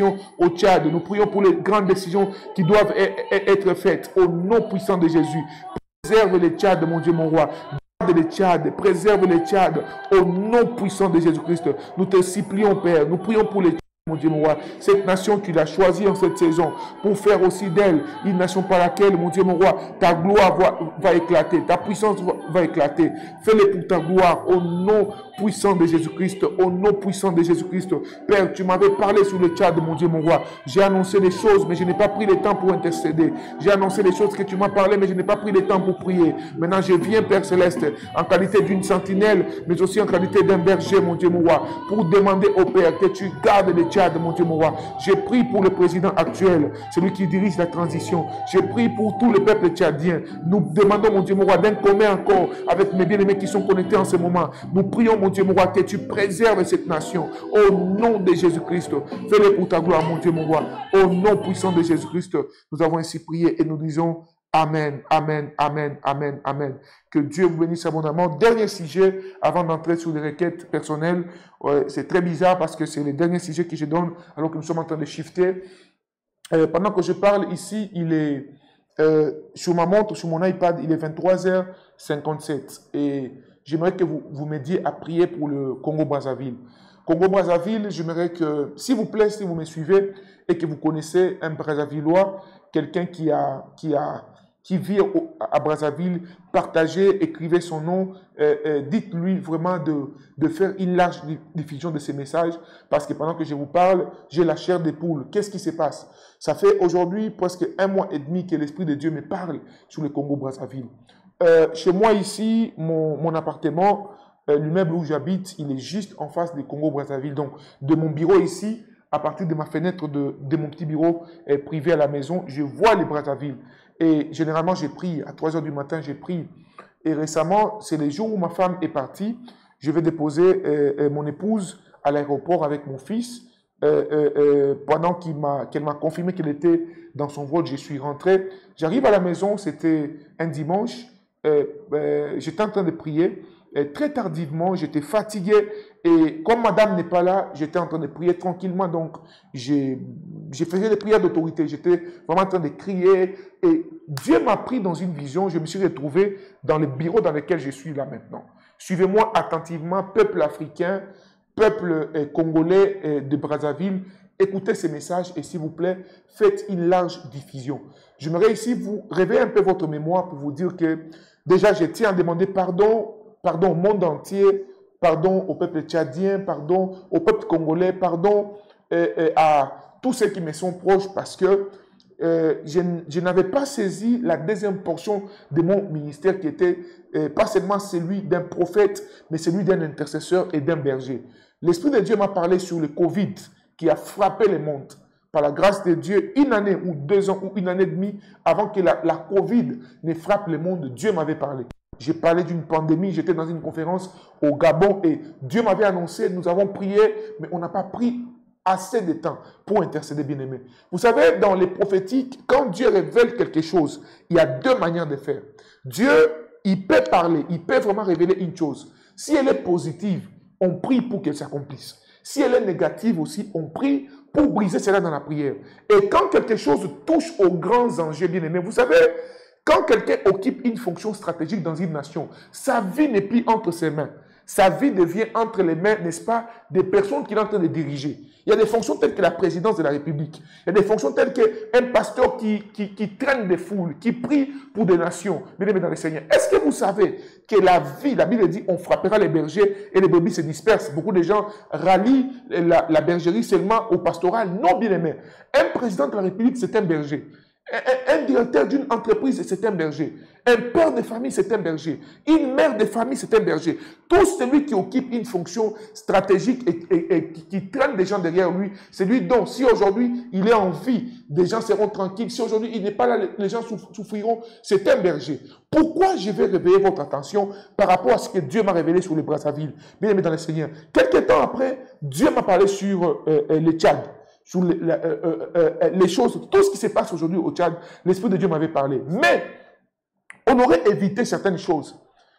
au Tchad. Nous prions pour les grandes décisions qui doivent être faites. Au nom puissant de Jésus. Préserve le Tchad, mon Dieu, mon roi. Garde le Tchad, préserve le Tchad. Au nom puissant de Jésus-Christ. Nous te supplions, Père. Nous prions pour les mon Dieu, mon roi, cette nation tu l'as choisie en cette saison pour faire aussi d'elle une nation par laquelle, mon Dieu, mon roi, ta gloire va éclater, ta puissance va éclater. Fais-le pour ta gloire, au nom puissant de Jésus-Christ, au nom puissant de Jésus-Christ. Père, tu m'avais parlé sur le Tchad, mon Dieu, mon roi. J'ai annoncé des choses, mais je n'ai pas pris le temps pour intercéder. J'ai annoncé des choses que tu m'as parlé, mais je n'ai pas pris le temps pour prier. Maintenant, je viens, Père Céleste, en qualité d'une sentinelle, mais aussi en qualité d'un berger, mon Dieu, mon roi, pour demander au Père que tu gardes le Tchad, mon Dieu, mon roi. Je prie pour le président actuel, celui qui dirige la transition. Je prie pour tout le peuple tchadien. Nous demandons, mon Dieu, mon roi, d'un commun encore avec mes bien-aimés qui sont connectés en ce moment. Nous prions, mon Dieu, mon roi, que tu préserves cette nation. Au nom de Jésus-Christ. Fais-le pour ta gloire, mon Dieu, mon roi. Au nom puissant de Jésus-Christ, nous avons ainsi prié et nous disons Amen, Amen, Amen, Amen, Amen. Que Dieu vous bénisse abondamment. Dernier sujet, avant d'entrer sur les requêtes personnelles. C'est très bizarre parce que c'est le dernier sujet que je donne alors que nous sommes en train de shifter. Pendant que je parle ici, il est sur ma montre, sur mon iPad, il est 23h57. Et j'aimerais que vous m'aidiez à prier pour le Congo-Brazzaville. Congo-Brazzaville, j'aimerais que, s'il vous plaît, si vous me suivez et que vous connaissez un Brazzavillois, quelqu'un qui vit à Brazzaville, partagez, écrivez son nom, dites-lui vraiment de faire une large diffusion de ces messages, parce que pendant que je vous parle, j'ai la chair des poules. Qu'est-ce qui se passe? Ça fait aujourd'hui presque 1 mois et demi que l'Esprit de Dieu me parle sur le Congo-Brazzaville. Chez moi ici, mon appartement, l'immeuble où j'habite, il est juste en face du Congo-Brazzaville. Donc, de mon bureau ici, à partir de ma fenêtre de mon petit bureau privé à la maison, je vois les Brazzaville. Et généralement, j'ai pris, à 3 h du matin, j'ai pris. Et récemment, c'est les jours où ma femme est partie. Je vais déposer mon épouse à l'aéroport avec mon fils. Pendant qu'elle m'a confirmé qu'elle était dans son vol, je suis rentré. J'arrive à la maison, c'était un dimanche. J'étais en train de prier. Très tardivement, j'étais fatigué. Et comme madame n'est pas là, j'étais en train de prier tranquillement. Donc, j'ai fait des prières d'autorité. J'étais vraiment en train de crier. Et Dieu m'a pris dans une vision. Je me suis retrouvé dans le bureau dans lequel je suis là maintenant. Suivez-moi attentivement, peuple africain, peuple congolais de Brazzaville. Écoutez ces messages et s'il vous plaît, faites une large diffusion. J'aimerais ici vous réveiller un peu votre mémoire pour vous dire que déjà, je tiens à demander pardon au monde entier, pardon au peuple tchadien, pardon au peuple congolais, pardon à tous ceux qui me sont proches parce que je n'avais pas saisi la deuxième portion de mon ministère qui était pas seulement celui d'un prophète, mais celui d'un intercesseur et d'un berger. L'Esprit de Dieu m'a parlé sur le Covid qui a frappé le monde. Par la grâce de Dieu, 1 année ou 2 ans ou 1 année et demie avant que la Covid ne frappe le monde, Dieu m'avait parlé. J'ai parlé d'une pandémie, j'étais dans une conférence au Gabon et Dieu m'avait annoncé, nous avons prié, mais on n'a pas pris assez de temps pour intercéder, bien-aimés. Vous savez, dans les prophétiques, quand Dieu révèle quelque chose, il y a 2 manières de faire. Dieu, il peut parler, il peut vraiment révéler une chose. Si elle est positive, on prie pour qu'elle s'accomplisse. Si elle est négative aussi, on prie pour briser cela dans la prière. Et quand quelque chose touche aux grands enjeux, bien-aimés, vous savez, quand quelqu'un occupe une fonction stratégique dans une nation, sa vie n'est plus entre ses mains. Sa vie devient entre les mains, n'est-ce pas, des personnes qu'il est en train de diriger. Il y a des fonctions telles que la présidence de la République. Il y a des fonctions telles qu'un pasteur qui traîne des foules, qui prie pour des nations. Bien-aimés dans le Seigneur, est-ce que vous savez que la vie, la Bible dit, on frappera les bergers et les brebis se dispersent. Beaucoup de gens rallient la bergerie seulement au pastoral. Non, bien-aimés. Un président de la République, c'est un berger. Un directeur d'une entreprise, c'est un berger. Un père de famille, c'est un berger. Une mère de famille, c'est un berger. Tout celui qui occupe une fonction stratégique et qui traîne des gens derrière lui, c'est lui dont, si aujourd'hui il est en vie, des gens seront tranquilles. Si aujourd'hui il n'est pas là, les gens souffriront. C'est un berger. Pourquoi je vais réveiller votre attention par rapport à ce que Dieu m'a révélé sur les Brazzaville? Bien aimé dans le Seigneur. Quelques temps après, Dieu m'a parlé sur le Tchad. Sur les choses, tout ce qui se passe aujourd'hui au Tchad, l'Esprit de Dieu m'avait parlé. Mais on aurait évité certaines choses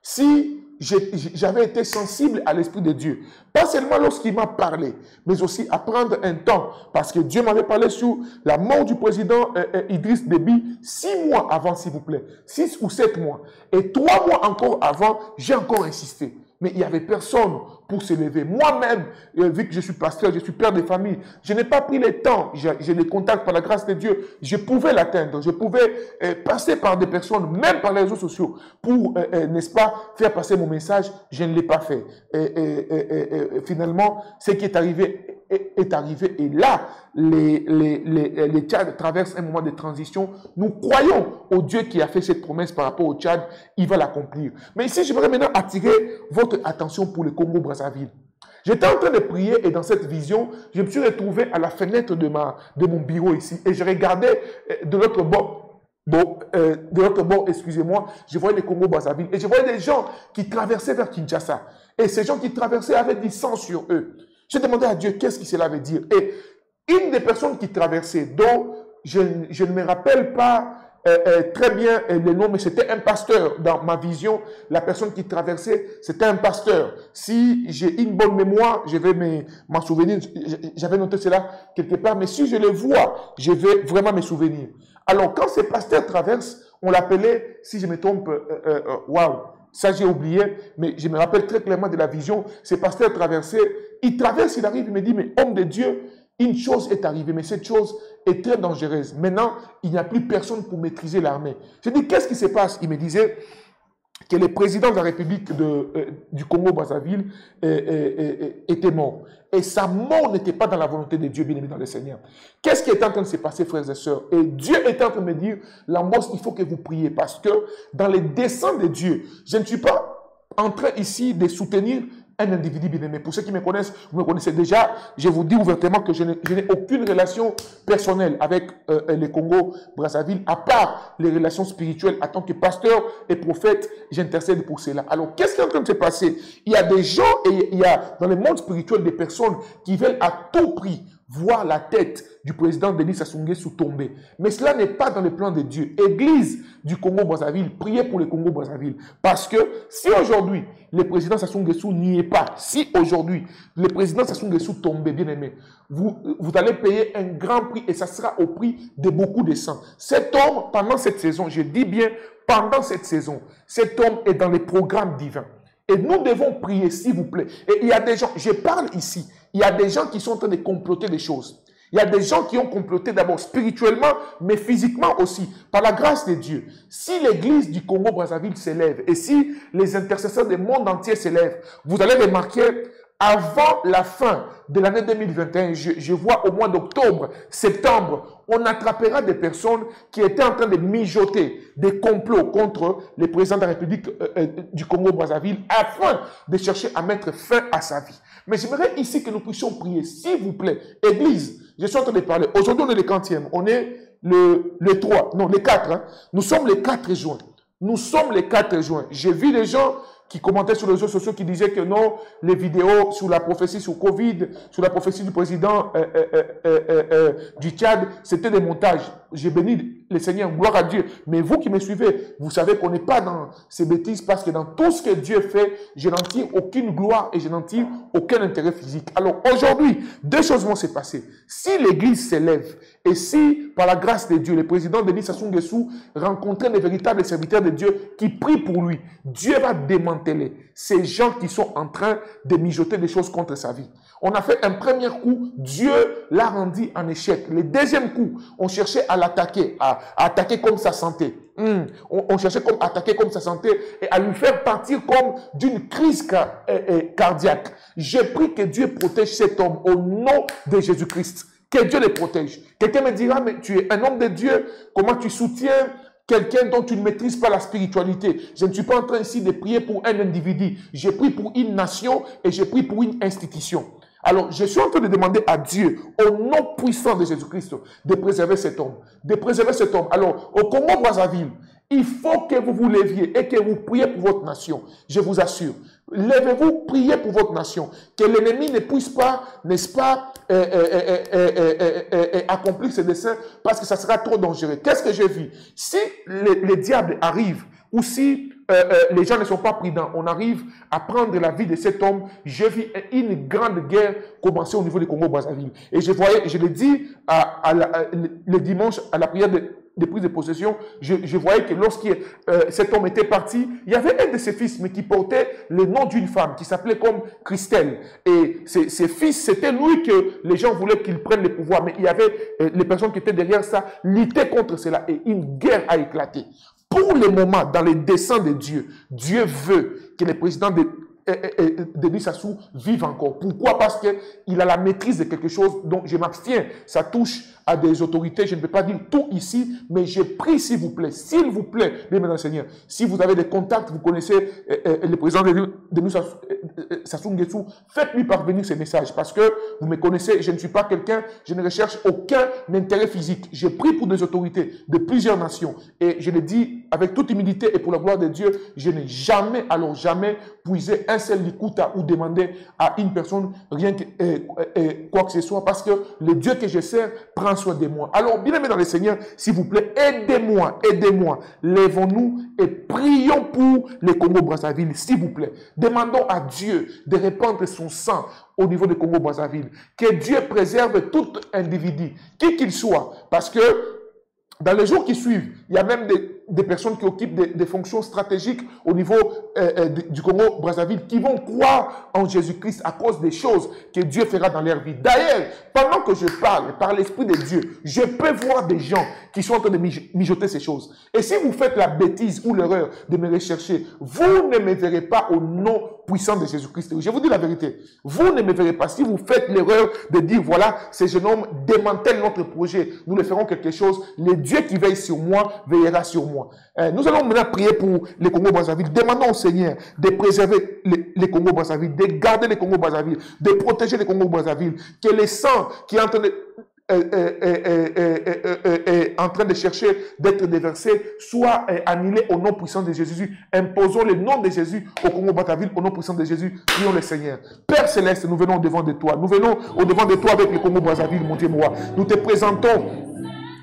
si j'avais été sensible à l'Esprit de Dieu. Pas seulement lorsqu'il m'a parlé, mais aussi à prendre un temps. Parce que Dieu m'avait parlé sur la mort du président Idriss Déby 6 mois avant, s'il vous plaît. 6 ou 7 mois. Et 3 mois encore avant, j'ai encore insisté. Mais il n'y avait personne pour se lever. Moi-même, vu que je suis pasteur, je suis père de famille, je n'ai pas pris le temps. J'ai des contacts par la grâce de Dieu. Je pouvais l'atteindre. Je pouvais passer par des personnes, même par les réseaux sociaux, pour, n'est-ce pas, faire passer mon message. Je ne l'ai pas fait. Finalement, ce qui est arrivé est arrivé. Et là, les Tchad traversent un moment de transition. Nous croyons au Dieu qui a fait cette promesse par rapport au Tchad. Il va l'accomplir. Mais ici, je voudrais maintenant attirer votre attention pour le Congo-Brazzaville. J'étais en train de prier et dans cette vision, je me suis retrouvé à la fenêtre de mon bureau ici. Et je regardais de l'autre bord. De l'autre bord, excusez-moi, je voyais le Congo-Brazzaville. Et je voyais des gens qui traversaient vers Kinshasa. Et ces gens qui traversaient avaient du sang sur eux. J'ai demandé à Dieu qu'est-ce que cela veut dire. Et une des personnes qui traversaient, dont je ne me rappelle pas très bien le nom, mais c'était un pasteur dans ma vision. La personne qui traversait, c'était un pasteur. Si j'ai une bonne mémoire, je vais m'en souvenir. J'avais noté cela quelque part, mais si je le vois, je vais vraiment me souvenir. Alors, quand ce pasteur traverse, on l'appelait, si je me trompe, waouh, ça j'ai oublié, mais je me rappelle très clairement de la vision. Ce pasteur traversait, il traverse, il arrive, il me dit, mais homme de Dieu, une chose est arrivée, mais cette chose est très dangereuse. Maintenant, il n'y a plus personne pour maîtriser l'armée. Je dis, qu'est-ce qui se passe? Il me disait que le président de la République du Congo-Brazzaville était mort. Et sa mort n'était pas dans la volonté de Dieu, bien aimé dans le Seigneur. Qu'est-ce qui est en train de se passer, frères et sœurs? Et Dieu est en train de me dire, Lambos, il faut que vous priez, parce que dans les desseins de Dieu, je ne suis pas en train ici de soutenir un individu bien-aimé. Pour ceux qui me connaissent, vous me connaissez déjà, je vous dis ouvertement que je n'ai aucune relation personnelle avec le Congo-Brazzaville, à part les relations spirituelles. En tant que pasteur et prophète, j'intercède pour cela. Alors, qu'est-ce qui est en train de se passer? Il y a des gens et il y a dans le monde spirituel des personnes qui veulent à tout prix voir la tête du président Denis Sassou Nguesso tomber. Mais cela n'est pas dans le plan de Dieu. Église du Congo-Brazzaville, priez pour le Congo-Brazzaville. Parce que si aujourd'hui, le président Sassou Nguesso n'y est pas, si aujourd'hui, le président Sassou Nguesso tombait, bien aimé, vous allez payer un grand prix et ça sera au prix de beaucoup de sang. Cet homme, pendant cette saison, je dis bien pendant cette saison, cet homme est dans les programmes divins. Et nous devons prier, s'il vous plaît. Et il y a des gens, je parle ici, il y a des gens qui sont en train de comploter des choses. Il y a des gens qui ont comploté d'abord spirituellement, mais physiquement aussi, par la grâce de Dieu. Si l'église du Congo-Brazzaville s'élève et si les intercesseurs du monde entier s'élèvent, vous allez remarquer, avant la fin de l'année 2021, je vois au mois d'octobre, septembre, on attrapera des personnes qui étaient en train de mijoter des complots contre le président de la République du Congo-Brazzaville afin de chercher à mettre fin à sa vie. Mais j'aimerais ici que nous puissions prier, s'il vous plaît, Église, je suis en train de parler. Aujourd'hui, on est le 40e, on est le 3, non, le 4. Hein. Nous sommes le 4 juin. Nous sommes le 4 juin. J'ai vu des gens qui commentaient sur les réseaux sociaux qui disaient que non, les vidéos sur la prophétie sur Covid, sur la prophétie du président du Tchad, c'était des montages. J'ai béni le Seigneur, gloire à Dieu. Mais vous qui me suivez, vous savez qu'on n'est pas dans ces bêtises parce que dans tout ce que Dieu fait, je n'en tire aucune gloire et je n'en tire aucun intérêt physique. Alors aujourd'hui, deux choses vont se passer. Si l'Église s'élève et si, par la grâce de Dieu, le président Denis Sassou Nguesso rencontrait les véritables serviteurs de Dieu qui prient pour lui, Dieu va démanteler ces gens qui sont en train de mijoter des choses contre sa vie. On a fait un premier coup, Dieu l'a rendu en échec. Le deuxième coup, on cherchait à l'attaquer, à attaquer comme sa santé. On cherchait à attaquer comme sa santé et à lui faire partir comme d'une crise cardiaque. Je prie que Dieu protège cet homme au nom de Jésus-Christ. Que Dieu le protège. Quelqu'un me dira, mais tu es un homme de Dieu, comment tu soutiens quelqu'un dont tu ne maîtrises pas la spiritualité? Je ne suis pas en train ici de prier pour un individu. Je prie pour une nation et je prie pour une institution. Alors, je suis en train de demander à Dieu, au nom puissant de Jésus-Christ, de préserver cet homme. De préserver cet homme. Alors, au Congo-Brazzaville, il faut que vous vous leviez et que vous priez pour votre nation. Je vous assure. Levez-vous, priez pour votre nation. Que l'ennemi ne puisse pas, n'est-ce pas, accomplir ses desseins parce que ça sera trop dangereux. Qu'est-ce que j'ai vu? Si le diable arrive ou si les gens ne sont pas prudents, on arrive à prendre la vie de cet homme. J'ai vu une grande guerre commencer au niveau du Congo-Brazzaville. Et je l'ai dit le dimanche à la prière de prise de possession, je voyais que lorsque cet homme était parti, il y avait un de ses fils, mais qui portait le nom d'une femme, qui s'appelait comme Christelle. Et ses fils, c'était lui que les gens voulaient qu'il prenne le pouvoir. Mais il y avait les personnes qui étaient derrière ça, luttaient contre cela. Et une guerre a éclaté. Pour le moment, dans les desseins de Dieu, Dieu veut que le président Denis Sassou vive encore. Pourquoi? Parce qu'il a la maîtrise de quelque chose dont je m'abstiens. Ça touche à des autorités. Je ne peux pas dire tout ici, mais je prie s'il vous plaît, bien mesdames et Seigneur, si vous avez des contacts, vous connaissez le président Denis Sassou Nguesso, faites-lui parvenir ces messages parce que vous me connaissez, je ne suis pas quelqu'un, je ne recherche aucun intérêt physique. Je prie pour des autorités de plusieurs nations et je le dis avec toute humilité et pour la gloire de Dieu, je n'ai jamais, alors jamais puisé un seul likuta ou demandé à une personne rien que quoi que ce soit parce que le Dieu que je sers prend soin de moi. Alors, bien aimé dans le Seigneur, s'il vous plaît, aidez-moi. Lèvons-nous et prions pour le Congo-Brazzaville, s'il vous plaît. Demandons à Dieu de répandre son sang au niveau du Congo-Brazzaville. Que Dieu préserve tout individu, qui qu'il soit, parce que dans les jours qui suivent, il y a même des personnes qui occupent des fonctions stratégiques au niveau du Congo-Brazzaville qui vont croire en Jésus-Christ à cause des choses que Dieu fera dans leur vie. D'ailleurs, pendant que je parle par l'Esprit de Dieu, je peux voir des gens qui sont en train de mijoter ces choses. Et si vous faites la bêtise ou l'erreur de me rechercher, vous ne me verrez pas au nom puissant de Jésus-Christ. Je vous dis la vérité. Vous ne me verrez pas. Si vous faites l'erreur de dire, voilà, ces jeunes hommes démantèlent notre projet, nous le ferons quelque chose, le Dieu qui veille sur moi veillera sur moi. Nous allons maintenant prier pour les Congo-Brazzaville. Demandons au Seigneur de préserver les Congo-Brazzaville, de garder les Congo-Brazzaville, de protéger les Congo-Brazzaville, que le sang qui est en train de chercher d'être déversé soit annulé au nom puissant de Jésus. Imposons le nom de Jésus au Congo-Brazzaville, au nom puissant de Jésus. Prions le Seigneur. Père Céleste, nous venons au devant de toi. Nous venons au devant de toi avec le Congo-Brazzaville, mon Dieu, moi. Nous te présentons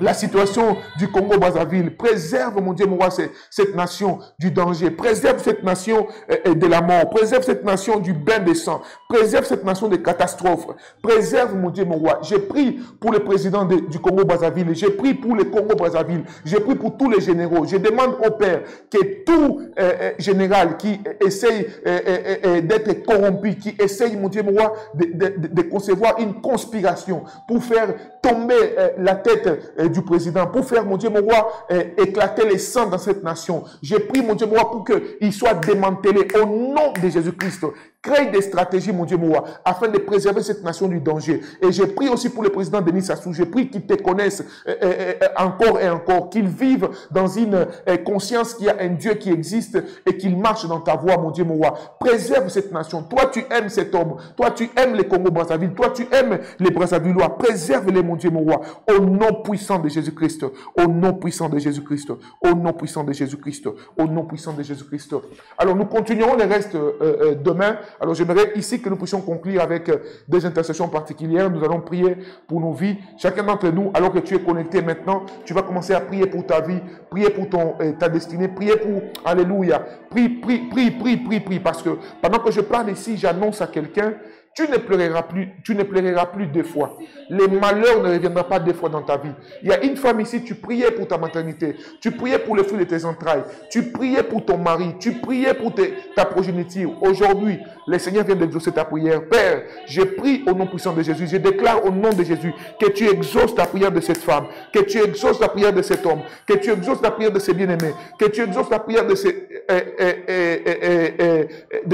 la situation du Congo-Brazzaville. Préserve, mon Dieu, moi, cette nation du danger. Préserve cette nation de la mort. Préserve cette nation du bain de sang. Préserve cette nation des catastrophes. Préserve, mon Dieu, mon roi. Je prie pour le président du Congo-Brazzaville. Je prie pour le Congo-Brazzaville. Je prie pour tous les généraux. Je demande au Père que tout général qui essaye d'être corrompu, qui essaye, mon Dieu, mon roi, de concevoir une conspiration pour faire tomber la tête du président, pour faire, mon Dieu, mon roi, éclater les sangs dans cette nation. Je prie, mon Dieu, mon roi, pour qu'il soit démantelé au nom de Jésus-Christ. Crée des stratégies, mon Dieu, mon roi, afin de préserver cette nation du danger. Et je prie aussi pour le président Denis Sassou. Je prie qu'il te connaisse encore et encore, qu'il vive dans une conscience qu'il y a un Dieu qui existe et qu'il marche dans ta voie, mon Dieu, mon roi. Préserve cette nation. Toi, tu aimes cet homme. Toi, tu aimes les Congo-Brazzaville. Toi, tu aimes les Brazzavillois. Préserve-les, mon Dieu, mon roi. Au nom puissant de Jésus-Christ. Au nom puissant de Jésus-Christ. Au nom puissant de Jésus-Christ. Au nom puissant de Jésus-Christ. Alors, nous continuerons le reste demain. Alors, j'aimerais ici que nous puissions conclure avec des intercessions particulières. Nous allons prier pour nos vies. Chacun d'entre nous, alors que tu es connecté maintenant, tu vas commencer à prier pour ta vie, prier pour ta destinée, prier pour... Alléluia. Prie. Parce que pendant que je parle ici, j'annonce à quelqu'un, tu ne pleureras plus deux fois. Les malheurs ne reviendront pas deux fois dans ta vie. Il y a une femme ici, tu priais pour ta maternité, tu priais pour le fruit de tes entrailles, tu priais pour ton mari, tu priais pour ta progéniture. Aujourd'hui, le Seigneur vient d'exaucer ta prière. Père, je prie au nom puissant de Jésus, je déclare au nom de Jésus que tu exauces la prière de cette femme, que tu exauces la prière de cet homme, que tu exauces la prière de ses bien-aimés, que tu exauces la prière de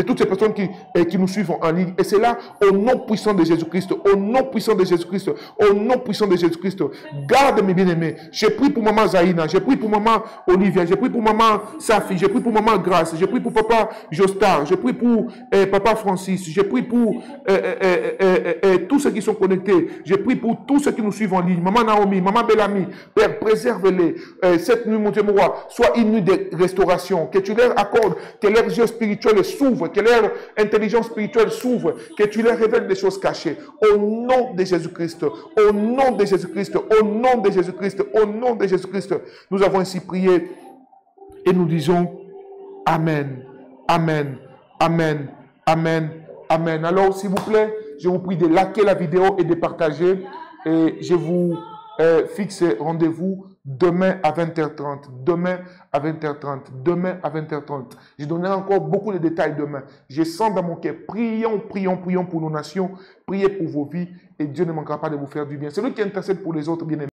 toutes ces personnes qui nous suivent en ligne. Et c'est là, au nom puissant de Jésus-Christ, au nom puissant de Jésus-Christ, au nom puissant de Jésus-Christ, garde mes bien-aimés. Je prie pour maman Zaïna, je prie pour maman Olivia, je prie pour maman Safi, je prie pour maman Grâce, je prie pour papa Jostar, je prie pour papa Francis, je prie pour tous ceux qui sont connectés, je prie pour tous ceux qui nous suivent en ligne, maman Naomi, maman Bellamy. Père, préserve-les. Cette nuit, mon Dieu, mon roi, soit une nuit de restauration, que tu leur accordes, que leurs yeux spirituels s'ouvrent, que leur intelligence spirituelle s'ouvre, que tu leur révèles des choses cachées. Au nom de Jésus-Christ, au nom de Jésus-Christ, au nom de Jésus-Christ, au nom de Jésus-Christ, nous avons ainsi prié et nous disons Amen. Amen. Amen. Amen. Amen. Alors, s'il vous plaît, je vous prie de liker la vidéo et de partager. Et je vous fixe rendez-vous demain à 20h30. Demain à 20h30. Demain à 20h30. Je donnerai encore beaucoup de détails demain. Je sens dans mon cœur. Prions, prions, prions pour nos nations. Priez pour vos vies. Et Dieu ne manquera pas de vous faire du bien. Celui qui intercède pour les autres, bien aimé.